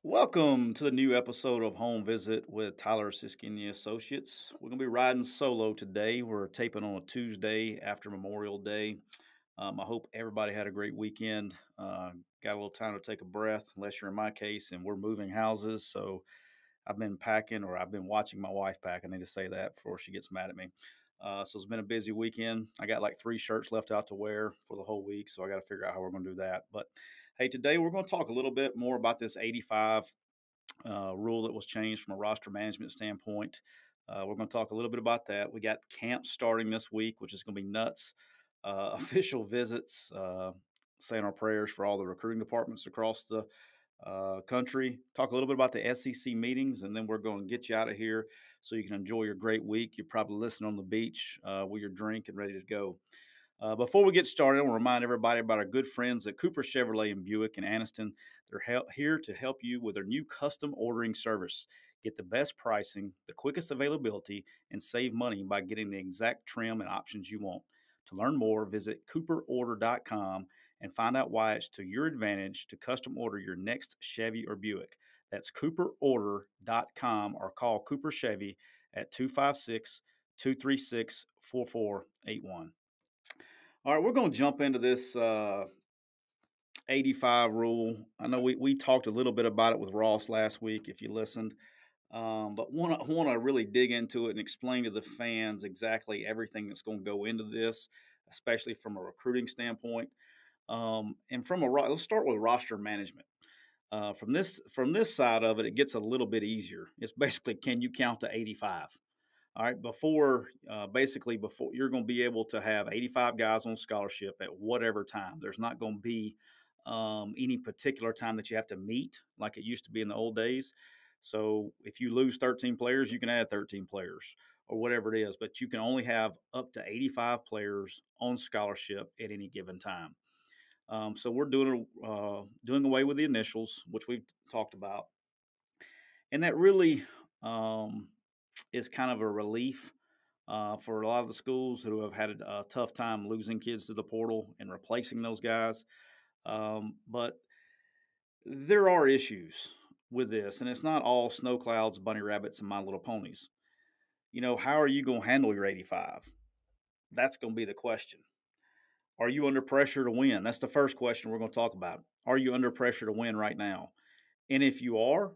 Welcome to the new episode of Home Visit with Tyler Siskey and the Associates. We're going to be riding solo today. We're taping on a Tuesday after Memorial Day. I hope everybody had a great weekend. Got a little time to take a breath, unless you're in my case, and we're moving houses. So I've been packing, or I've been watching my wife pack. I need to say that before she gets mad at me. So it's been a busy weekend. I got like 3 shirts left out to wear for the whole week. So I got to figure out how we're going to do that. But hey, today we're going to talk a little bit more about this 85 rule that was changed from a roster management standpoint. We're going to talk a little bit about that. We got camp starting this week, which is going to be nuts. Official visits, saying our prayers for all the recruiting departments across the country. Talk a little bit about the SEC meetings, and then we're going to get you out of here so you can enjoy your great week. You're probably listening on the beach with your drink and ready to go. Before we get started, I want to remind everybody about our good friends at Cooper Chevrolet and Buick in Anniston. They're here to help you with their new custom ordering service. Get the best pricing, the quickest availability, and save money by getting the exact trim and options you want. To learn more, visit cooperorder.com and find out why it's to your advantage to custom order your next Chevy or Buick. That's cooperorder.com or call Cooper Chevy at 256 236 4481. All right, we're going to jump into this 85 rule. I know we talked a little bit about it with Ross last week, if you listened, but want to really dig into it and explain to the fans exactly everything that's going to go into this, especially from a recruiting standpoint. And let's start with roster management. From this side of it, it gets a little bit easier. It's basically, can you count to 85? All right, before you're going to be able to have 85 guys on scholarship at whatever time. There's not going to be any particular time that you have to meet like it used to be in the old days. So if you lose 13 players, you can add 13 players or whatever it is, but you can only have up to 85 players on scholarship at any given time. So we're doing away with the initials, which we've talked about, and that really is kind of a relief for a lot of the schools who have had a tough time losing kids to the portal and replacing those guys. But there are issues with this, and it's not all snow clouds, bunny rabbits, and My Little Ponies. How are you going to handle your 85? That's going to be the question. Are you under pressure to win? That's the first question we're going to talk about. Are you under pressure to win right now? And if you are,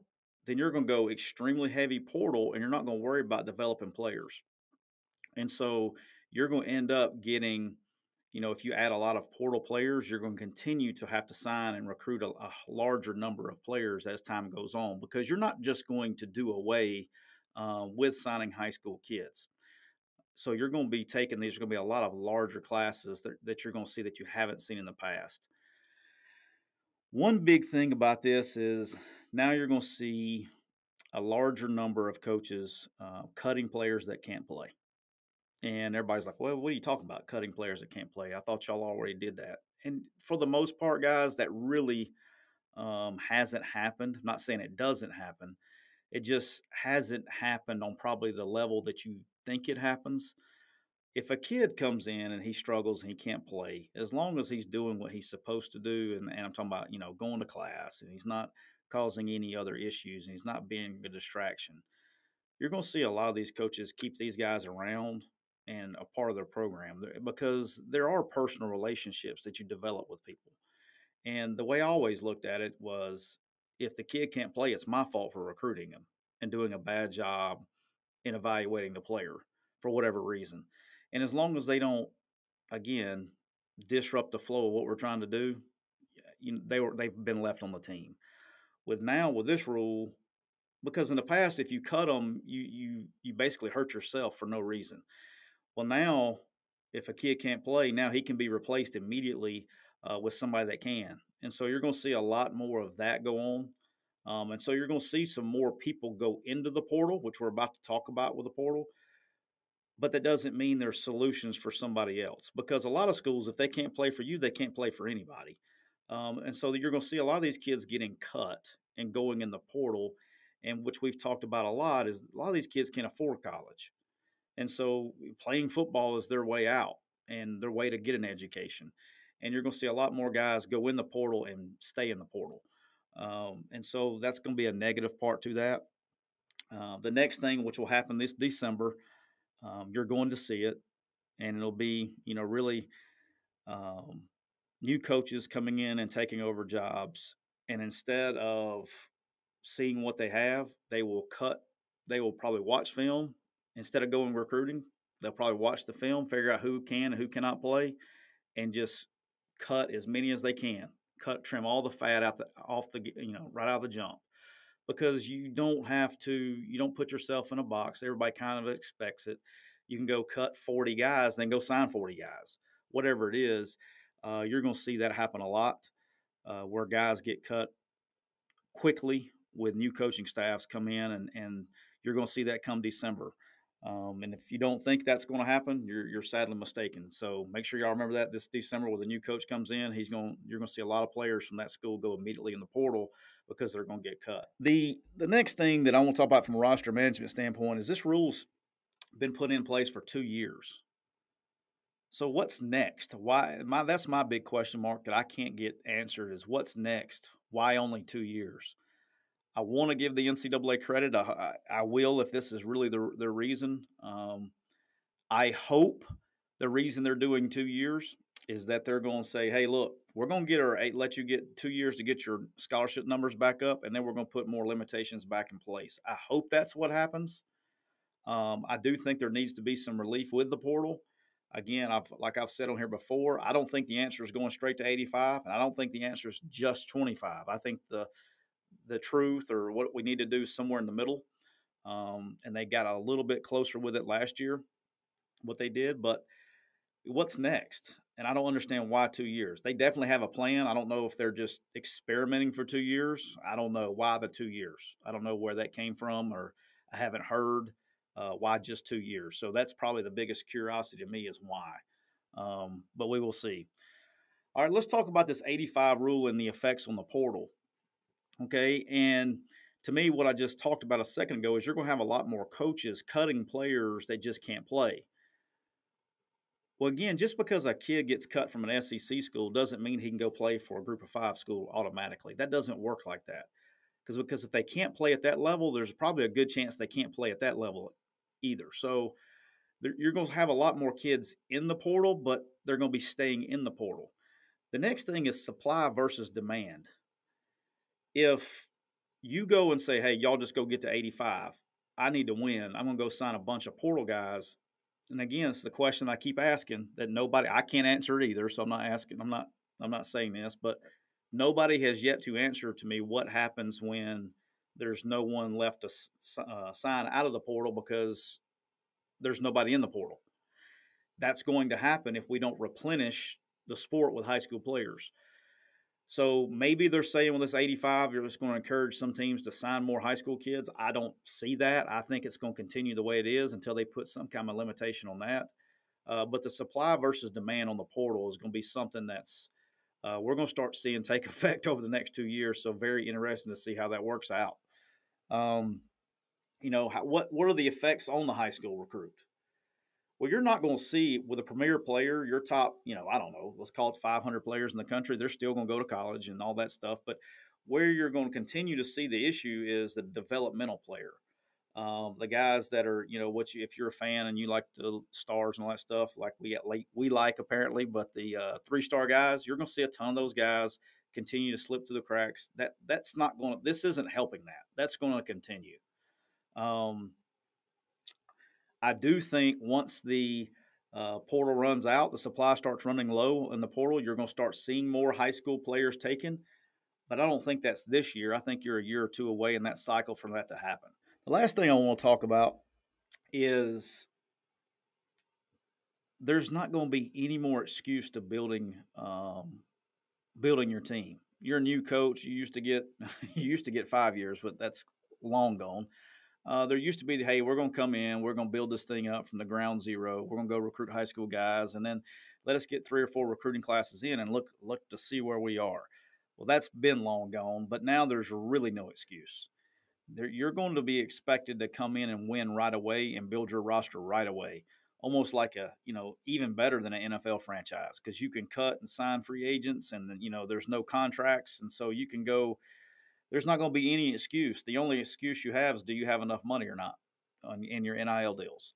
then you're going to go extremely heavy portal and you're not going to worry about developing players. And so you're going to end up getting, if you add a lot of portal players, you're going to continue to have to sign and recruit a larger number of players as time goes on, because you're not just going to do away with signing high school kids. So you're going to be taking these, are going to be a lot of larger classes that you're going to see that you haven't seen in the past. One big thing about this is now you're going to see a larger number of coaches cutting players that can't play. And everybody's like, well, what are you talking about, cutting players that can't play? I thought y'all already did that. And for the most part, guys, that really hasn't happened. I'm not saying it doesn't happen. It just hasn't happened on probably the level that you think it happens. If a kid comes in and he struggles and he can't play, as long as he's doing what he's supposed to do, and I'm talking about, going to class, and he's not causing any other issues, and he's not being a distraction, you're going to see a lot of these coaches keep these guys around and a part of their program, because there are personal relationships that you develop with people. And the way I always looked at it was, if the kid can't play, it's my fault for recruiting him and doing a bad job in evaluating the player for whatever reason. And as long as they don't, again, disrupt the flow of what we're trying to do, they've been left on the team. With this rule, because in the past, if you cut them, you basically hurt yourself for no reason. Well, now, if a kid can't play, now he can be replaced immediately with somebody that can. And so you're going to see a lot more of that go on. And so you're going to see some more people go into the portal, which we're about to talk about with the portal. But that doesn't mean there's solutions for somebody else, because a lot of schools, if they can't play for you, they can't play for anybody. And so you're going to see a lot of these kids getting cut and going in the portal, and which we've talked about a lot, is a lot of these kids can't afford college. And so playing football is their way out and their way to get an education. And you're going to see a lot more guys go in the portal and stay in the portal. And so that's going to be a negative part to that. The next thing, which will happen this December, you're going to see it, and it'll be, really um, new coaches coming in and taking over jobs. And instead of seeing what they have, they will cut. They will probably watch film instead of going recruiting. They'll probably watch the film, figure out who can and who cannot play, and just cut as many as they can. Trim all the fat off the right out of the jump, because you don't put yourself in a box. Everybody kind of expects it. You can go cut 40 guys, then go sign 40 guys, whatever it is. You're going to see that happen a lot, where guys get cut quickly with new coaching staffs come in, and you're going to see that come December. And if you don't think that's going to happen, you're sadly mistaken. So make sure y'all remember that this December, when the new coach comes in, you're going to see a lot of players from that school go immediately in the portal because they're going to get cut. The next thing that I want to talk about from a roster management standpoint is this rule's been put in place for 2 years. So what's next? That's my big question mark that I can't get answered, is what's next? Why only 2 years? I want to give the NCAA credit. I will, if this is really the reason. I hope the reason they're doing 2 years is that they're going to say, hey, look, we're going to let you get 2 years to get your scholarship numbers back up, and then we're going to put more limitations back in place. I hope that's what happens. I do think there needs to be some relief with the portal. Again, like I've said on here before, I don't think the answer is going straight to 85, and I don't think the answer is just 25. I think the truth, or what we need to do, is somewhere in the middle. And they got a little bit closer with it last year, what they did. But what's next? And I don't understand why 2 years. They definitely have a plan. I don't know if they're just experimenting for 2 years. I don't know why the 2 years. I don't know where that came from, or I haven't heard why just 2 years. So that's probably the biggest curiosity to me, is why. But we will see. All right, let's talk about this 85 rule and the effects on the portal. Okay, and to me, what I just talked about a second ago is you're going to have a lot more coaches cutting players that just can't play. Well, again, just because a kid gets cut from an SEC school doesn't mean he can go play for a Group of 5 school automatically. That doesn't work like that. Because if they can't play at that level, there's probably a good chance they can't play at that level either. So you're going to have a lot more kids in the portal, but they're going to be staying in the portal. The next thing is supply versus demand. If you go and say, hey, y'all just go get to 85, I need to win, I'm going to go sign a bunch of portal guys. And again, it's the question I keep asking that I can't answer it either. So I'm not saying this, but nobody has yet to answer to me what happens when there's no one left to sign out of the portal because there's nobody in the portal. That's going to happen if we don't replenish the sport with high school players. So maybe they're saying with this 85, you're just going to encourage some teams to sign more high school kids. I don't see that. I think it's going to continue the way it is until they put some kind of limitation on that. But the supply versus demand on the portal is going to be something that's we're going to start seeing take effect over the next 2 years. So very interesting to see how that works out. What are the effects on the high school recruit? Well, you're not going to see with a premier player, your top, I don't know, let's call it 500 players in the country. They're still going to go to college and all that stuff. But where you're going to continue to see the issue is the developmental player. The guys that are, if you're a fan and you like the stars and all that stuff, like we like apparently, but the 3-star guys, you're going to see a ton of those guys continue to slip through the cracks. This isn't helping that. That's going to continue. I do think once the portal runs out, the supply starts running low in the portal, you're going to start seeing more high school players taken. But I don't think that's this year. I think you're a year or two away in that cycle for that to happen. The last thing I want to talk about is there's not going to be any more excuse to building your team. You're a new coach. You used to get 5 years, but that's long gone. There used to be, hey, we're going to come in, we're going to build this thing up from the ground zero. We're going to go recruit high school guys, and then let us get 3 or 4 recruiting classes in and look to see where we are. Well, that's been long gone, but now there's really no excuse. You're going to be expected to come in and win right away and build your roster right away, almost like even better than an NFL franchise, because you can cut and sign free agents, and there's no contracts, and so you can go there's not going to be any excuse. The only excuse you have is, do you have enough money or not in your NIL deals?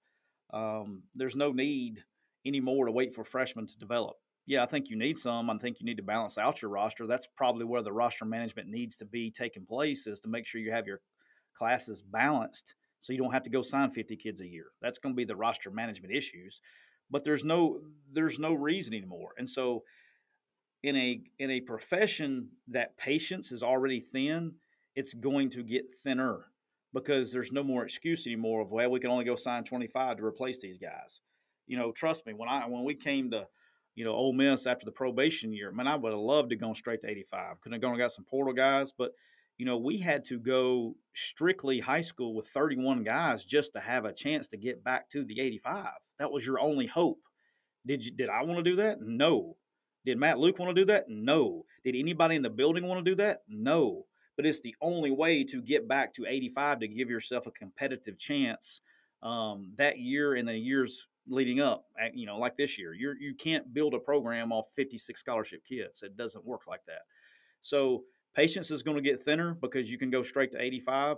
There's no need anymore to wait for freshmen to develop. Yeah, I think you need some. I think you need to balance out your roster. That's probably where the roster management needs to be taking place, is to make sure you have your classes balanced so you don't have to go sign 50 kids a year. That's going to be the roster management issues. But there's no reason anymore. And so in a profession that patience is already thin, it's going to get thinner because there's no more excuse anymore of, well, we can only go sign 25 to replace these guys. Trust me, when we came to Ole Miss after the probation year, man, I would have loved to go straight to 85. Couldn't have gone and got some portal guys, but we had to go strictly high school with 31 guys just to have a chance to get back to the 85. That was your only hope. Did I want to do that? No. Did Matt Luke want to do that? No. Did anybody in the building want to do that? No. But it's the only way to get back to 85 to give yourself a competitive chance that year and the years leading up. Like this year, you can't build a program off 56 scholarship kids. It doesn't work like that. So patience is going to get thinner because you can go straight to 85,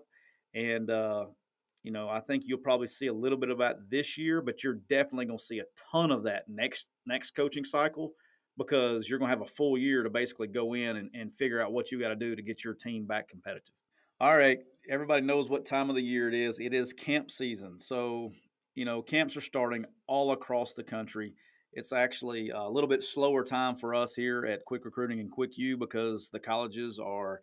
and I think you'll probably see a little bit of that this year, but you're definitely going to see a ton of that next coaching cycle, because you're going to have a full year to basically go in and figure out what you got to do to get your team back competitive. All right, everybody knows what time of the year it is. It is camp season. So, camps are starting all across the country. It's actually a little bit slower time for us here at Quick Recruiting and Quick U because the colleges are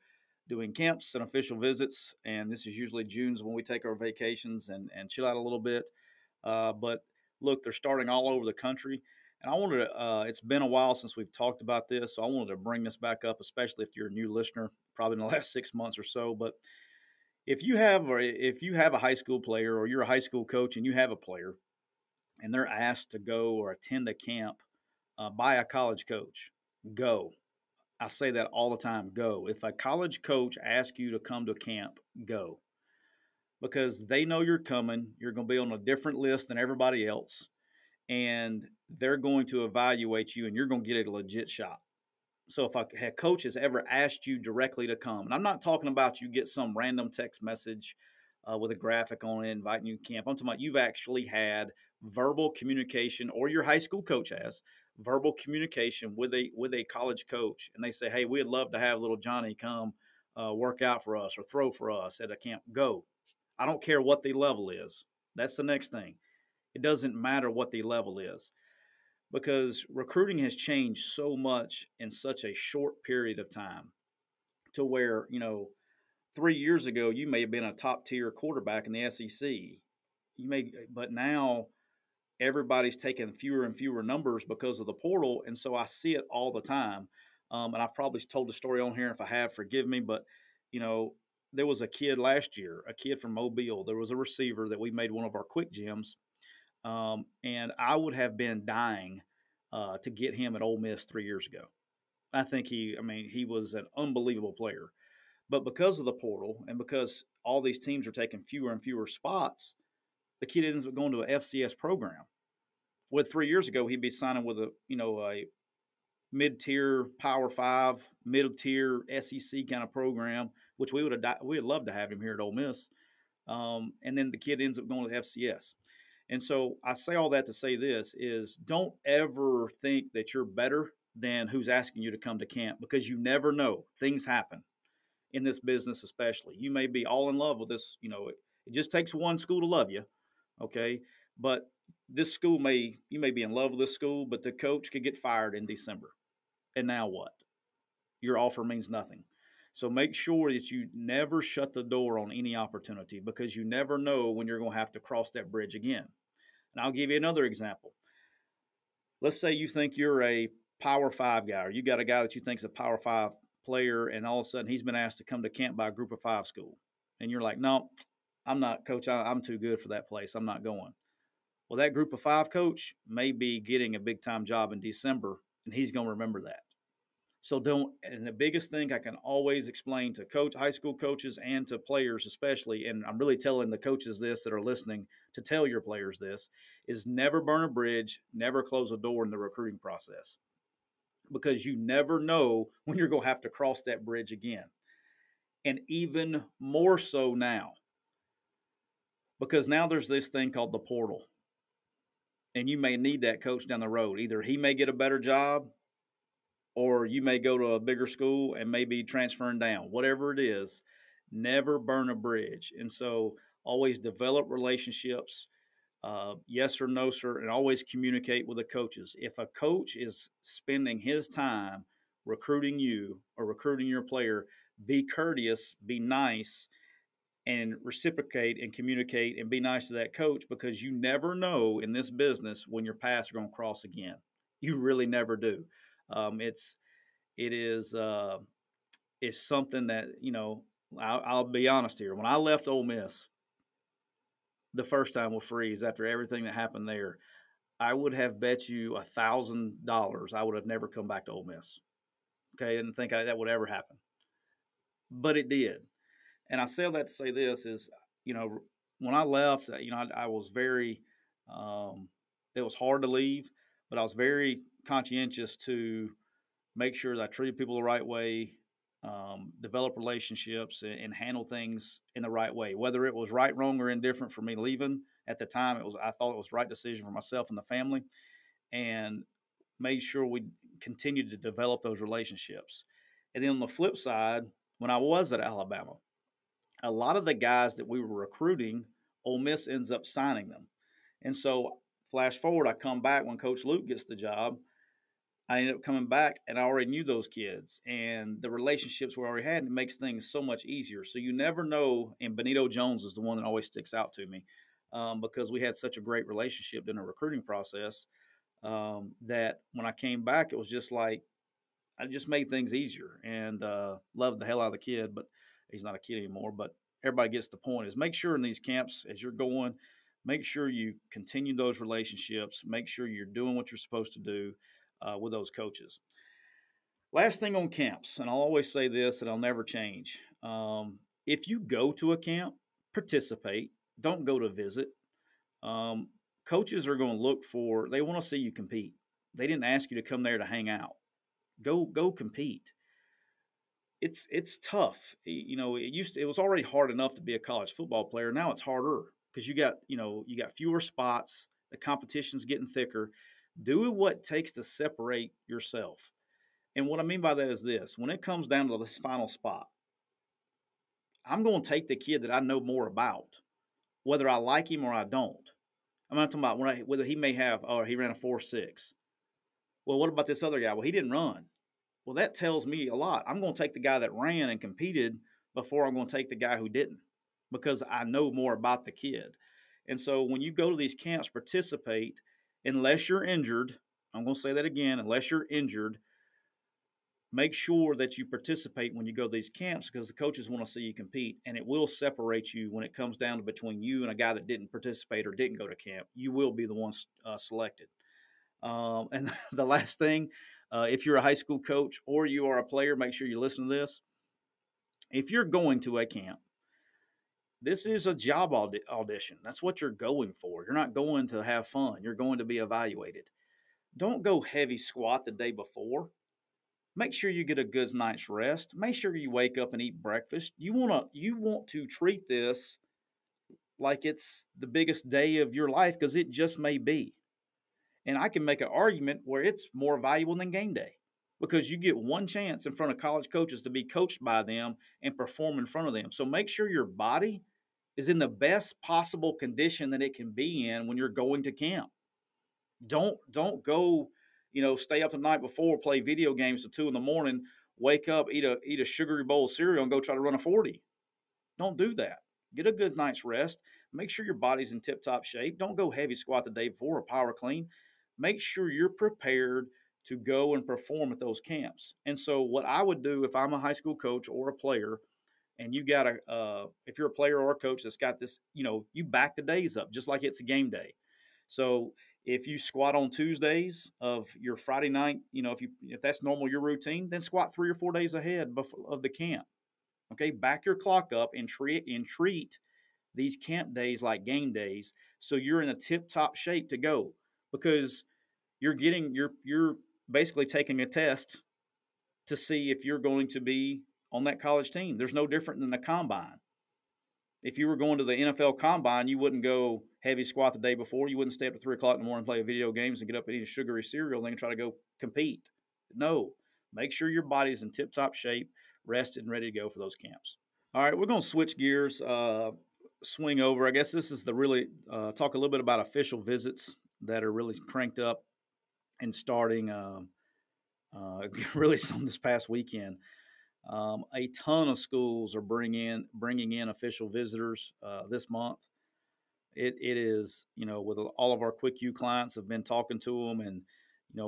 doing camps and official visits, and this is usually June's when we take our vacations and chill out a little bit. But look, they're starting all over the country, and I wanted to. It's been a while since we've talked about this, so I wanted to bring this back up, especially if you're a new listener, probably in the last 6 months or so. But if you have a high school player, or you're a high school coach and you have a player, and they're asked to go or attend a camp by a college coach, go. I say that all the time. Go. If a college coach asks you to come to camp, go. Because they know you're coming. You're going to be on a different list than everybody else. And they're going to evaluate you, and you're going to get a legit shot. So if a coach has ever asked you directly to come, and I'm not talking about you get some random text message with a graphic on it inviting you to camp. I'm talking about you've actually had verbal communication, or your high school coach has verbal communication with a college coach, and they say, hey, we'd love to have little Johnny come work out for us or throw for us at a camp. Go. I don't care what the level is. That's the next thing. It doesn't matter what the level is, because recruiting has changed so much in such a short period of time, to where 3 years ago you may have been a top tier quarterback in the SEC. But now everybody's taking fewer and fewer numbers because of the portal, and so I see it all the time. And I've probably told the story on here. If I have, forgive me, but there was a kid last year, a kid from Mobile. There was a receiver that we made one of our quick gyms, and I would have been dying to get him at Ole Miss 3 years ago. I think he was an unbelievable player. But because of the portal, and because all these teams are taking fewer and fewer spots, the kid ends up going to a FCS program. With 3 years ago, he'd be signing with a mid-tier Power 5, mid-tier SEC kind of program, which we'd love to have him here at Ole Miss. And then the kid ends up going to FCS. And so I say all that to say this is, don't ever think that you're better than who's asking you to come to camp, because you never know. Things happen in this business, especially. You may be all in love with this. It just takes one school to love you, okay? But this school you may be in love with this school, but the coach could get fired in December. And now what? Your offer means nothing. So make sure that you never shut the door on any opportunity, because you never know when you're going to have to cross that bridge again. And I'll give you another example. Let's say you think you're a Power 5 guy, or you got a guy that you think is a Power 5 player, and all of a sudden he's been asked to come to camp by a Group of 5 school. And you're like, no, I'm not, coach. I'm too good for that place. I'm not going. Well, that Group of 5 coach may be getting a big-time job in December, and he's going to remember that. So and the biggest thing I can always explain to high school coaches and to players especially, and I'm really telling the coaches this that are listening to tell your players this, is never burn a bridge, never close a door in the recruiting process, because you never know when you're going to have to cross that bridge again. And even more so now, because now there's this thing called the portal. And you may need that coach down the road. Either he may get a better job, or you may go to a bigger school and maybe transferring down. Whatever it is, never burn a bridge. And so always develop relationships, yes or no, sir, and always communicate with the coaches. If a coach is spending his time recruiting you or recruiting your player, be courteous, be nice, and reciprocate and communicate and be nice to that coach, because you never know in this business when your paths are going to cross again. You really never do. It's it is it's something that, I'll be honest here. When I left Ole Miss the first time with Freeze, after everything that happened there, I would have bet you $1,000 I would have never come back to Ole Miss. Okay, I didn't think that would ever happen, but it did. And I say that to say this is, you know, when I left, I was very, it was hard to leave, but I was very conscientious to make sure that I treated people the right way, develop relationships, and handle things in the right way. Whether it was right, wrong, or indifferent for me leaving at the time, I thought it was the right decision for myself and the family, and made sure we continued to develop those relationships. And then on the flip side, when I was at Alabama, a lot of the guys that we were recruiting, Ole Miss ends up signing them. And so, flash forward, I come back when Coach Luke gets the job. I ended up coming back, and I already knew those kids, and the relationships we already had, and it makes things so much easier. So you never know, and Benito Jones is the one that always sticks out to me, because we had such a great relationship in the recruiting process, that when I came back, it was just like I just made things easier, and loved the hell out of the kid, but he's not a kid anymore. But everybody gets the point, is make sure in these camps as you're going, make sure you continue those relationships, make sure you're doing what you're supposed to do with those coaches. Last thing on camps, and I'll always say this and I'll never change. If you go to a camp, participate. Don't go to visit. Coaches are going to they want to see you compete. They didn't ask you to come there to hang out. Go compete. It's tough. It was already hard enough to be a college football player. Now it's harder because you got fewer spots. The competition's getting thicker. Do what it takes to separate yourself. And what I mean by that is this: when it comes down to this final spot, I'm going to take the kid that I know more about, whether I like him or I don't. I'm not talking about whether he may have, or he ran a 4.6. Well, what about this other guy? Well, he didn't run. Well, that tells me a lot. I'm going to take the guy that ran and competed before I'm going to take the guy who didn't, because I know more about the kid. And so when you go to these camps, participate, unless you're injured. I'm going to say that again, unless you're injured, make sure that you participate when you go to these camps, because the coaches want to see you compete, and it will separate you when it comes down to between you and a guy that didn't participate or didn't go to camp. You will be the one selected. And the last thing, if you're a high school coach or you are a player, make sure you listen to this. If you're going to a camp, this is a job audition. That's what you're going for. You're not going to have fun. You're going to be evaluated. Don't go heavy squat the day before. Make sure you get a good night's rest. Make sure you wake up and eat breakfast. You want to treat this like it's the biggest day of your life, because it just may be. And I can make an argument where it's more valuable than game day, because you get one chance in front of college coaches to be coached by them and perform in front of them. So make sure your body is in the best possible condition that it can be in when you're going to camp. Don't go, stay up the night before, play video games till 2 a.m, wake up, eat a sugary bowl of cereal, and go try to run a 40. Don't do that. Get a good night's rest. Make sure your body's in tip-top shape. Don't go heavy squat the day before or power clean. Make sure you're prepared to go and perform at those camps. And so what I would do if I'm a high school coach or a player, and you got if you're a player or a coach that's got this, you back the days up just like it's a game day. So if you squat on Tuesdays of your Friday night, if that's normal, your routine, then squat 3 or 4 days ahead of the camp. Okay, back your clock up and treat these camp days like game days, so you're in a tip-top shape to go, because you're basically taking a test to see if you're going to be on that college team. There's no different than the combine. If you were going to the NFL combine, you wouldn't go heavy squat the day before. You wouldn't stay up to 3 o'clock in the morning and play video games and get up and eat a sugary cereal and then try to go compete. No, make sure your body's in tip-top shape, rested, and ready to go for those camps. All right, we're going to switch gears, swing over. I guess this is the really talk a little bit about official visits that are really cranked up and starting really some this past weekend. A ton of schools are bringing in official visitors this month. It is, with all of our Quick U clients have been talking to them, and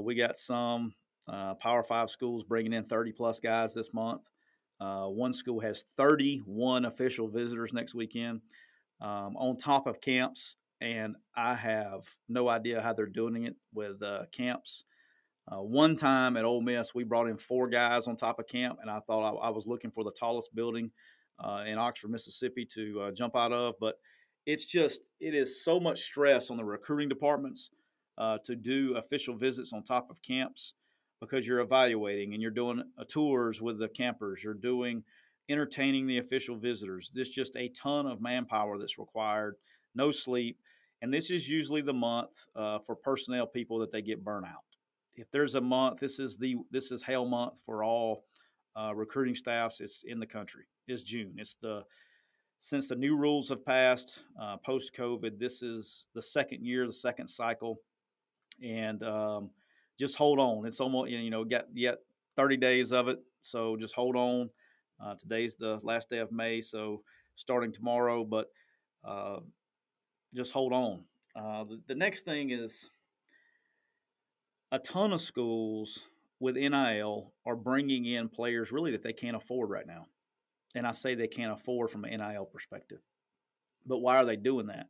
we got some Power 5 schools bringing in 30 plus guys this month. One school has 31 official visitors next weekend on top of camps, and I have no idea how they're doing it with camps. One time at Ole Miss, we brought in 4 guys on top of camp, and I thought I was looking for the tallest building in Oxford, Mississippi to jump out of. But it is so much stress on the recruiting departments to do official visits on top of camps because you're evaluating and you're doing tours with the campers. You're doing entertaining the official visitors. There's just a ton of manpower that's required, no sleep. And this is usually the month for personnel people that they get burnout. If there's a month, this is hell month for all recruiting staffs. It's in the country. It's June. Since the new rules have passed post COVID. This is the second year, the second cycle, and just hold on. It's almost got yet 30 days of it, so just hold on. Today's the last day of May, so starting tomorrow, but just hold on. The next thing is, a ton of schools with NIL are bringing in players really that they can't afford right now. And I say they can't afford from an NIL perspective. But why are they doing that?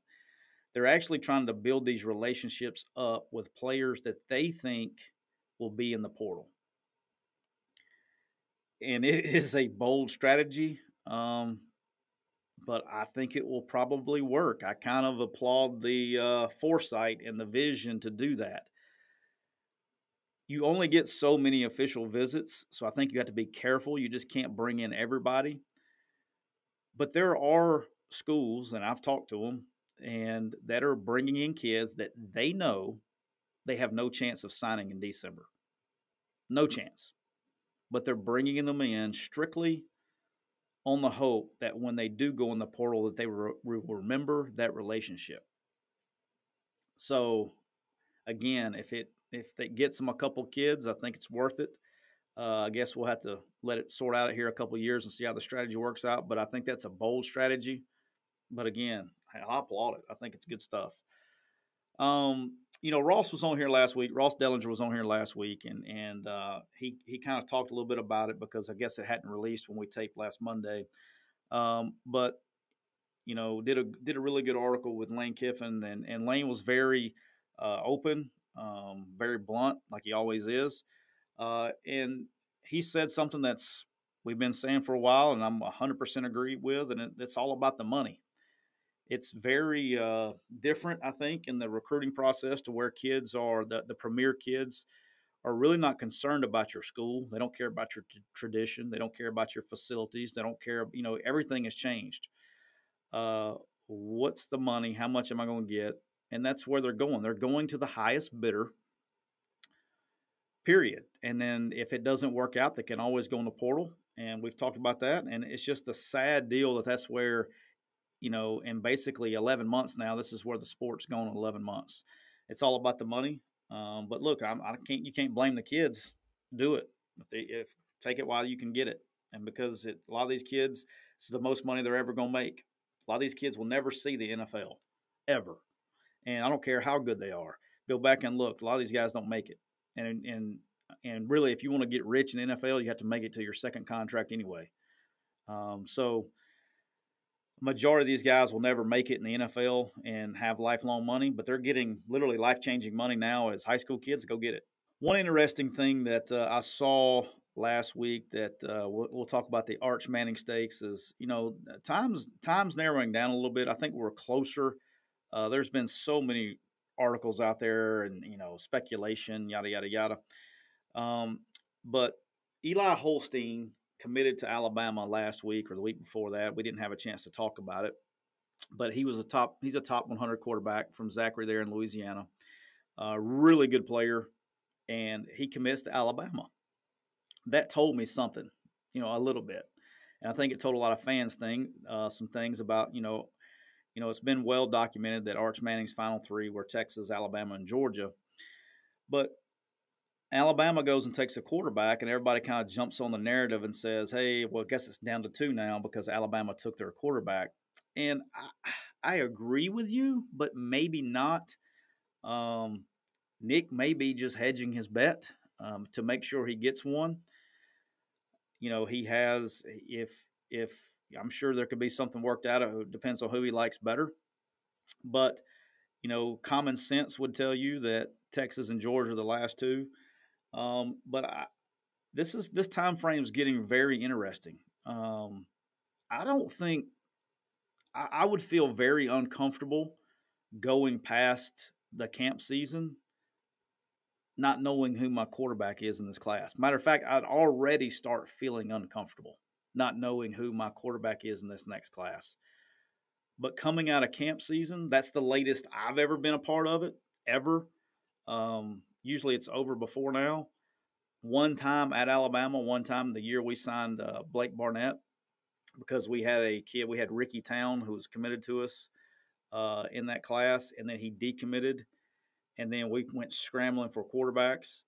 They're actually trying to build these relationships up with players that they think will be in the portal. And it is a bold strategy, but I think it will probably work. I kind of applaud the foresight and the vision to do that. You only get so many official visits, so I think you have to be careful. You just can't bring in everybody. But there are schools, and I've talked to them, and that are bringing in kids that they know they have no chance of signing in December. No chance. But they're bringing them in strictly on the hope that when they do go in the portal that they will remember that relationship. So, again, if it gets them a couple kids, I think it's worth it. I guess we'll have to let it sort out here a couple of years and see how the strategy works out. But I think that's a bold strategy. But again, I applaud it. I think it's good stuff. Ross was on here last week. Ross Dellinger was on here last week, and he kind of talked a little bit about it because I guess it hadn't released when we taped last Monday. But did a really good article with Lane Kiffin, and Lane was very open, very blunt, like he always is. And he said something that's we've been saying for a while, and I'm 100% agree with, and it's all about the money. It's very different, I think, in the recruiting process to where kids are, the premier kids are really not concerned about your school. They don't care about your tradition. They don't care about your facilities. They don't care, everything has changed. What's the money? How much am I going to get? And that's where they're going. They're going to the highest bidder, period. And then if it doesn't work out, they can always go in the portal. And we've talked about that. And it's just a sad deal that's where, in basically 11 months now, this is where the sport's going in 11 months. It's all about the money. But look, you can't blame the kids. Do it. If take it while you can get it. And because a lot of these kids, this is the most money they're ever going to make. A lot of these kids will never see the NFL, ever. And I don't care how good they are. Go back and look. A lot of these guys don't make it. And really, if you want to get rich in the NFL, you have to make it to your second contract anyway. So majority of these guys will never make it in the NFL and have lifelong money, but they're getting literally life-changing money now as high school kids. Go get it. One interesting thing that I saw last week that we'll talk about the Arch Manning Stakes is, time's narrowing down a little bit. I think we're closer. There's been so many articles out there and, speculation, yada, yada, yada. But Eli Holstein committed to Alabama last week or the week before that. We didn't have a chance to talk about it, but he's a top 100 quarterback from Zachary there in Louisiana. Really good player, and he commits to Alabama. That told me something, a little bit, and I think it told a lot of fans some things about it's been well documented that Arch Manning's final three were Texas, Alabama, and Georgia, but Alabama goes and takes a quarterback, and everybody kind of jumps on the narrative and says, "Hey, well, I guess it's down to two now because Alabama took their quarterback." And I agree with you, but maybe not. Nick may be just hedging his bet to make sure he gets one. He has if I'm sure there could be something worked out. It depends on who he likes better, but common sense would tell you that Texas and Georgia are the last two. But this time frame is getting very interesting. I don't think I would feel very uncomfortable going past the camp season not knowing who my quarterback is in this class. Matter of fact, I'd already start feeling uncomfortable not knowing who my quarterback is in this next class. But coming out of camp season, that's the latest I've ever been a part of it, ever. Usually it's over before now. One time at Alabama, one time the year we signed Blake Barnett, because we had Ricky Town who was committed to us in that class, and then he decommitted, and then we went scrambling for quarterbacks.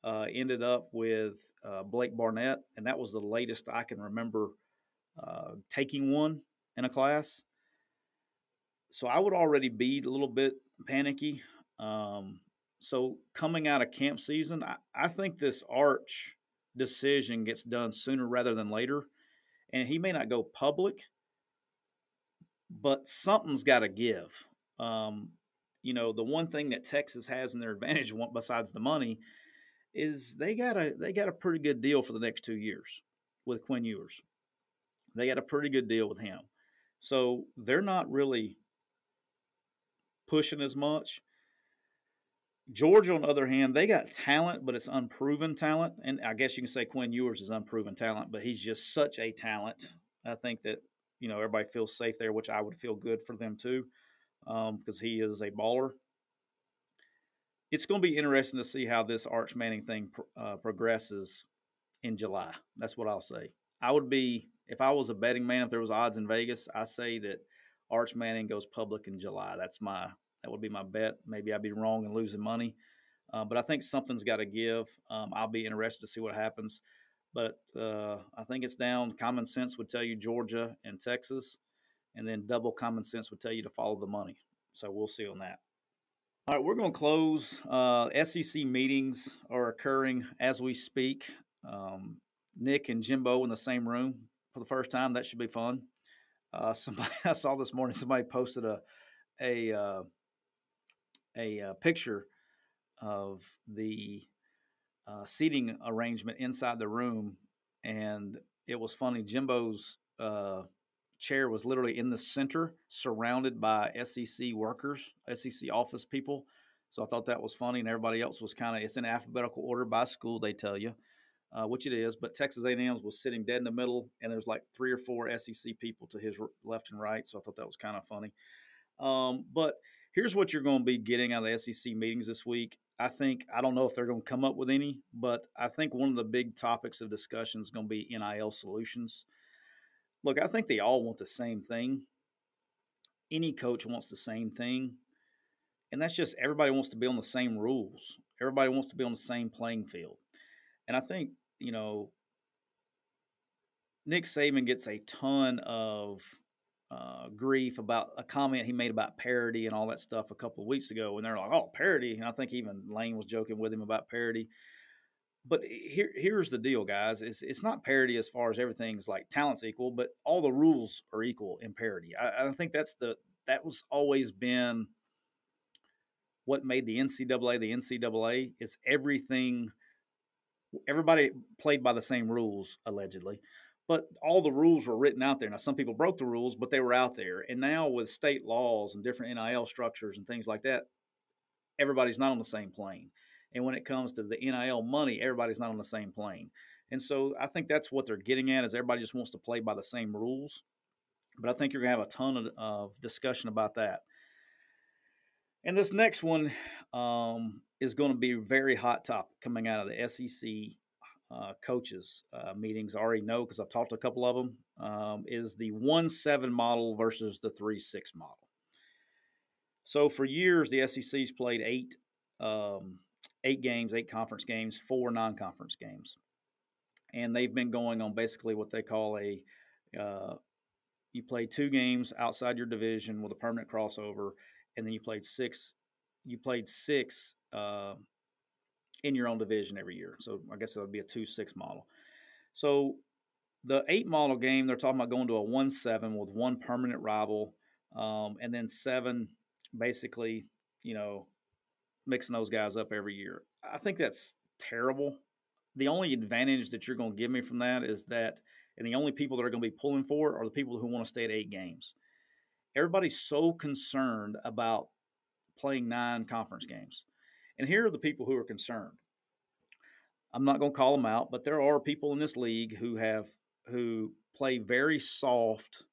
Ended up with Blake Barnett, and that was the latest I can remember taking one in a class. So I would already be a little bit panicky. So coming out of camp season, I think this Arch decision gets done sooner rather than later. And he may not go public, but something's got to give. The one thing that Texas has in their advantage, besides the money, is they got a pretty good deal for the next 2 years with Quinn Ewers. They got a pretty good deal with him. So they're not really pushing as much. Georgia, on the other hand, they got talent, but it's unproven talent. And I guess you can say Quinn Ewers is unproven talent, but he's just such a talent. I think that, everybody feels safe there, which I would feel good for them too, because he is a baller. It's going to be interesting to see how this Arch Manning thing progresses in July. That's what I'll say. If I was a betting man, if there was odds in Vegas, I say that Arch Manning goes public in July. That would be my bet. Maybe I'd be wrong and losing money. But I think something's got to give. I'll be interested to see what happens. But I think it's down. Common sense would tell you Georgia and Texas. And then double common sense would tell you to follow the money. So we'll see on that. All right, we're going to close. SEC meetings are occurring as we speak. Nick and Jimbo in the same room for the first time. That should be fun. Somebody I saw this morning, somebody posted a picture of the seating arrangement inside the room, and it was funny. Jimbo's chair was literally in the center, surrounded by SEC workers, SEC office people. So I thought that was funny, and everybody else was it's in alphabetical order by school, they tell you, which it is. But Texas A&M was sitting dead in the middle, and there's like 3 or 4 SEC people to his left and right. So I thought that was kind of funny. But here's what you're going to be getting out of the SEC meetings this week. I don't know if they're going to come up with any, but I think one of the big topics of discussion is going to be NIL solutions. Look, I think they all want the same thing. Any coach wants the same thing. And that's just everybody wants to be on the same rules. Everybody wants to be on the same playing field. And I think, Nick Saban gets a ton of grief about a comment he made about parity and all that stuff a couple of weeks ago. And they're like, oh, parity. And I think even Lane was joking with him about parity. But here's the deal, guys. It's not parity as far as everything's like talent's equal, but all the rules are equal in parity. I think that was always been what made the NCAA is everything. Everybody played by the same rules, allegedly, but all the rules were written out there. Now, some people broke the rules, but they were out there. And now with state laws and different NIL structures and things like that, everybody's not on the same plane. And when it comes to the NIL money, everybody's not on the same plane. And so I think that's what they're getting at is everybody just wants to play by the same rules. But I think you're going to have a ton of discussion about that. And this next one is going to be a very hot topic coming out of the SEC coaches meetings. I already know because I've talked to a couple of them. Is the 1-7 model versus the 3-6 model. So for years, the SEC's played eight games, 8 conference games, 4 non-conference games, and they've been going on basically what they call you played 2 games outside your division with a permanent crossover, and then you played six in your own division every year. So I guess it would be a 2-6 model. So the 8 model game, they're talking about going to a 1-7 with 1 permanent rival, and then 7 basically, mixing those guys up every year. I think that's terrible. The only advantage that you're going to give me from that is that, and the only people that are going to be pulling for it are the people who want to stay at 8 games. Everybody's so concerned about playing 9 conference games. And here are the people who are concerned. I'm not going to call them out, but there are people in this league who play very soft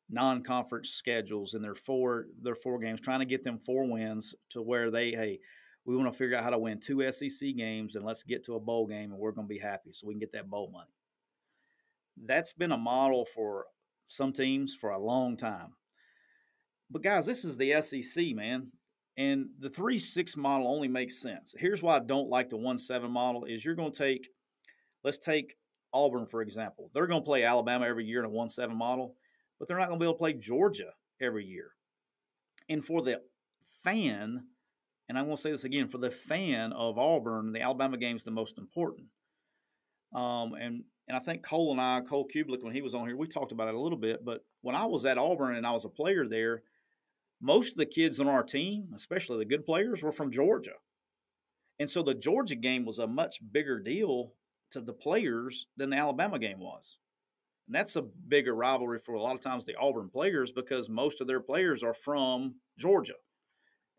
non-conference schedules in their four games, trying to get them 4 wins to where we want to figure out how to win 2 SEC games and let's get to a bowl game and we're going to be happy so we can get that bowl money. That's been a model for some teams for a long time. But guys, this is the SEC, man. And the 3-6 model only makes sense. Here's why I don't like the 1-7 model is you're going to let's take Auburn, for example. They're going to play Alabama every year in a 1-7 model, but they're not going to be able to play Georgia every year. And for the fan, and I'm going to say this again, for the fan of Auburn, the Alabama game is the most important. And I think Cole Kublik, when he was on here, we talked about it a little bit. But when I was at Auburn and I was a player there, most of the kids on our team, especially the good players, were from Georgia. And so the Georgia game was a much bigger deal to the players than the Alabama game was. And that's a bigger rivalry for a lot of times the Auburn players because most of their players are from Georgia.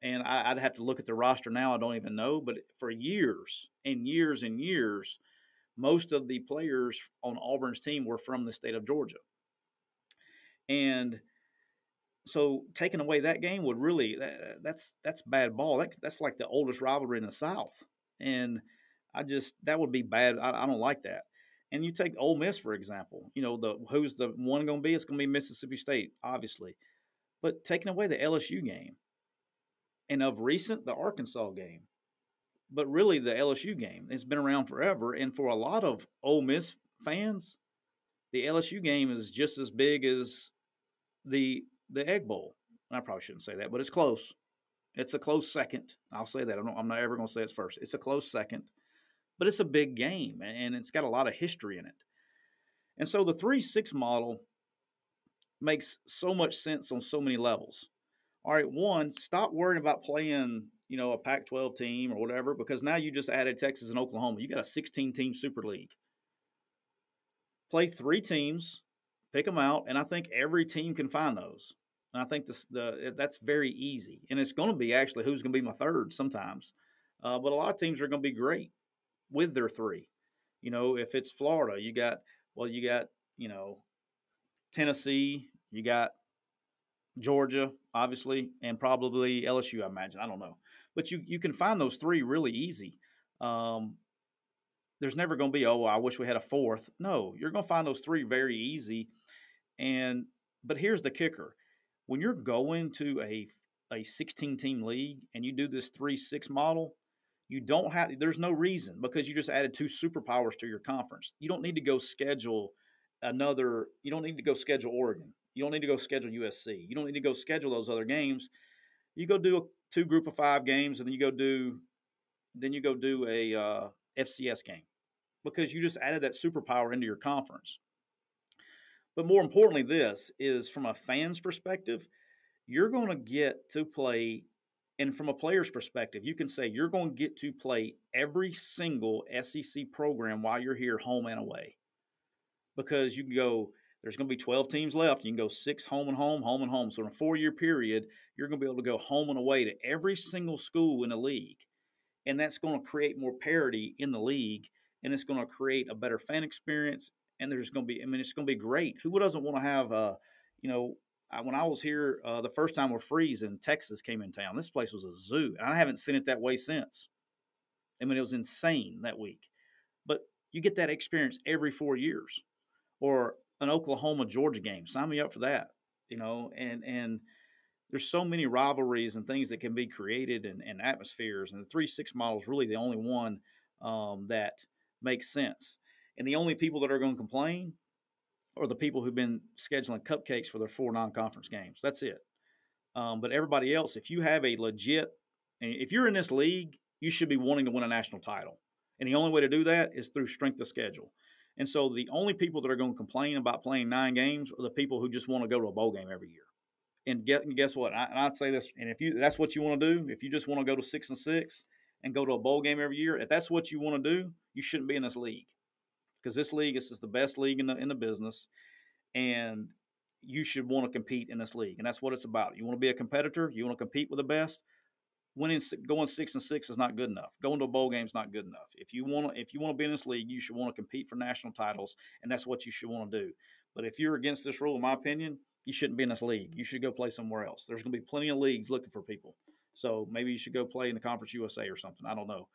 And I'd have to look at the roster now. I don't even know. But for years and years and years, most of the players on Auburn's team were from the state of Georgia. And so taking away that game would really that's bad ball. That's like the oldest rivalry in the South. And that would be bad. I don't like that. And you take Ole Miss, for example. Who's the one going to be? It's going to be Mississippi State, obviously. But taking away the LSU game, and of recent, the Arkansas game. But really, the LSU game. It's been around forever. And for a lot of Ole Miss fans, the LSU game is just as big as the Egg Bowl. And I probably shouldn't say that, but it's close. It's a close second. I'll say that. I'm not ever going to say it's first. It's a close second. But it's a big game, and it's got a lot of history in it. And so the 3-6 model makes so much sense on so many levels. All right, one, stop worrying about playing, a Pac-12 team or whatever, because now you just added Texas and Oklahoma. You got a 16-team Super League. Play 3 teams, pick them out, and I think every team can find those. And I think that's very easy. And it's going to be actually who's going to be my third sometimes. But a lot of teams are going to be great with their 3. If it's Florida, you got Tennessee, you got Georgia, obviously, and probably LSU, I imagine. I don't know. But you can find those 3 really easy. There's never going to be, I wish we had a 4th. No, you're going to find those 3 very easy. But here's the kicker. When you're going to a 16-team league and you do this 3-6 model, there's no reason because you just added 2 superpowers to your conference. You don't need to go schedule you don't need to go schedule Oregon. You don't need to go schedule USC. You don't need to go schedule those other games. You go do 2 group of 5 games, and then you go do a FCS game because you just added that superpower into your conference. But more importantly, this is from a fan's perspective, you're going to get to play, and from a player's perspective, you can say you're going to get to play every single SEC program while you're here home and away. Because you can go, there's going to be 12 teams left. You can go 6 home and home, home and home. So in a 4-year period, you're going to be able to go home and away to every single school in the league. And that's going to create more parity in the league. and it's going to create a better fan experience. And there's going to be, I mean, it's going to be great. Who doesn't want to have, you know, when I was here the first time with Freeze in Texas came in town, this place was a zoo, and I haven't seen it that way since. I mean, it was insane that week. But you get that experience every 4 years, or an Oklahoma Georgia game. Sign me up for that. And there's so many rivalries and things that can be created, and atmospheres. And the 3-6 model is really the only one that makes sense. And the only people that are going to complain are the people who've been scheduling cupcakes for their 4 non-conference games. That's it. But everybody else, if you have a legit, and if you're in this league, you should be wanting to win a national title. And the only way to do that is through strength of schedule. And so the only people that are going to complain about playing 9 games are the people who just want to go to a bowl game every year. And guess what? I'd say this, and if that's what you want to do, if you just want to go to 6-6 and go to a bowl game every year, if that's what you want to do, you shouldn't be in this league, because this is the best league in the business, and you should want to compete in this league, and that's what it's about. You want to be a competitor, you want to compete with the best. Going 6-6 is not good enough. Going to a bowl game is not good enough. If you want to be in this league, you should want to compete for national titles, and that's what you should want to do. But if you're against this rule, in my opinion, you shouldn't be in this league. You should go play somewhere else. There's going to be plenty of leagues looking for people. So maybe you should go play in the Conference USA or something. I don't know.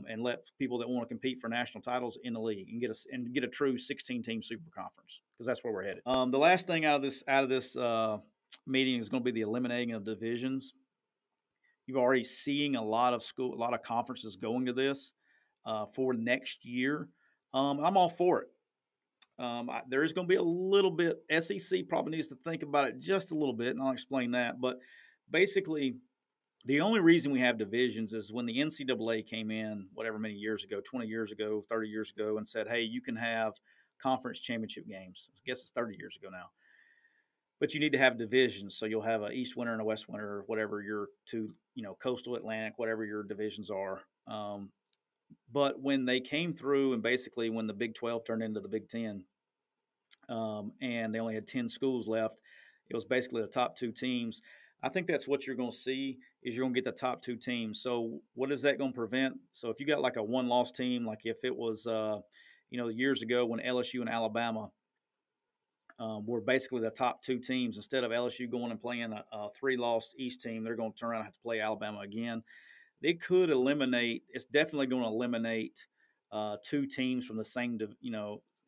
And let people that want to compete for national titles in the league and get a true 16-team super conference, because that's where we're headed. The last thing out of this meeting is going to be the eliminating of divisions. You've already seeing a lot of conferences going to this for next year. I'm all for it. There is going to be a little bit. SEC probably needs to think about it just a little bit, and I'll explain that. But basically, the only reason we have divisions is when the NCAA came in, whatever many years ago, 20 years ago, 30 years ago, and said, hey, you can have conference championship games. I guess it's 30 years ago now. But you need to have divisions, so you'll have an East winner and a West winner, or whatever your two, Coastal, Atlantic, whatever your divisions are. But when they came through, and basically when the Big 12 turned into the Big 10, and they only had 10 schools left, it was basically the top 2 teams. I think that's what you're going to see, is you're going to get the top 2 teams. So what is that going to prevent? So if you got like a one-loss team, like if it was, years ago when LSU and Alabama were basically the top 2 teams, instead of LSU going and playing a 3-loss East team, they're going to turn around and have to play Alabama again. They could eliminate. It's definitely going to eliminate 2 teams from the same.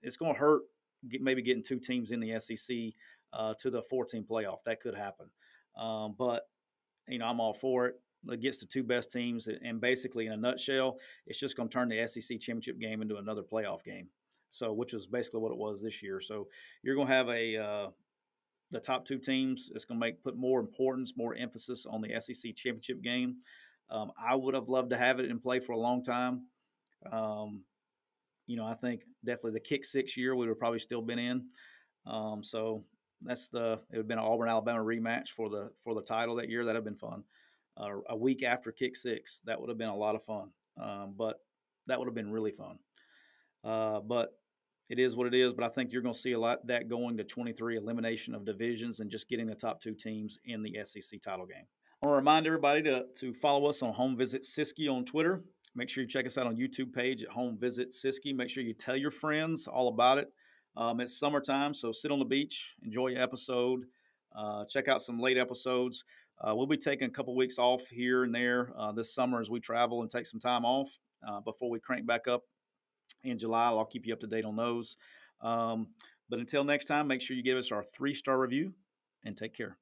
It's going to hurt maybe getting 2 teams in the SEC to the 14 playoff. That could happen. But I'm all for it. It gets the 2 best teams, and basically, in a nutshell, it's just going to turn the SEC championship game into another playoff game. So, which is basically what it was this year. So, you're going to have the top 2 teams. It's going to put more importance, more emphasis on the SEC championship game. I would have loved to have it in play for a long time. I think definitely the kick 6 year we would have probably still been in. So it would have been an Auburn Alabama rematch for the title that year. That'd have been fun. A week after kick 6, that would have been a lot of fun. But that would have been really fun. But it is what it is. But I think you're going to see a lot that going to 23 elimination of divisions and just getting the top 2 teams in the SEC title game. I want to remind everybody to follow us on Home Visit Siskey on Twitter. Make sure you check us out on YouTube page at Home Visit Siskey. Make sure you tell your friends all about it. It's summertime, so sit on the beach, enjoy your episode, check out some late episodes. We'll be taking a couple weeks off here and there this summer as we travel and take some time off before we crank back up in July. I'll keep you up to date on those. But until next time, make sure you give us our 3-star review, and take care.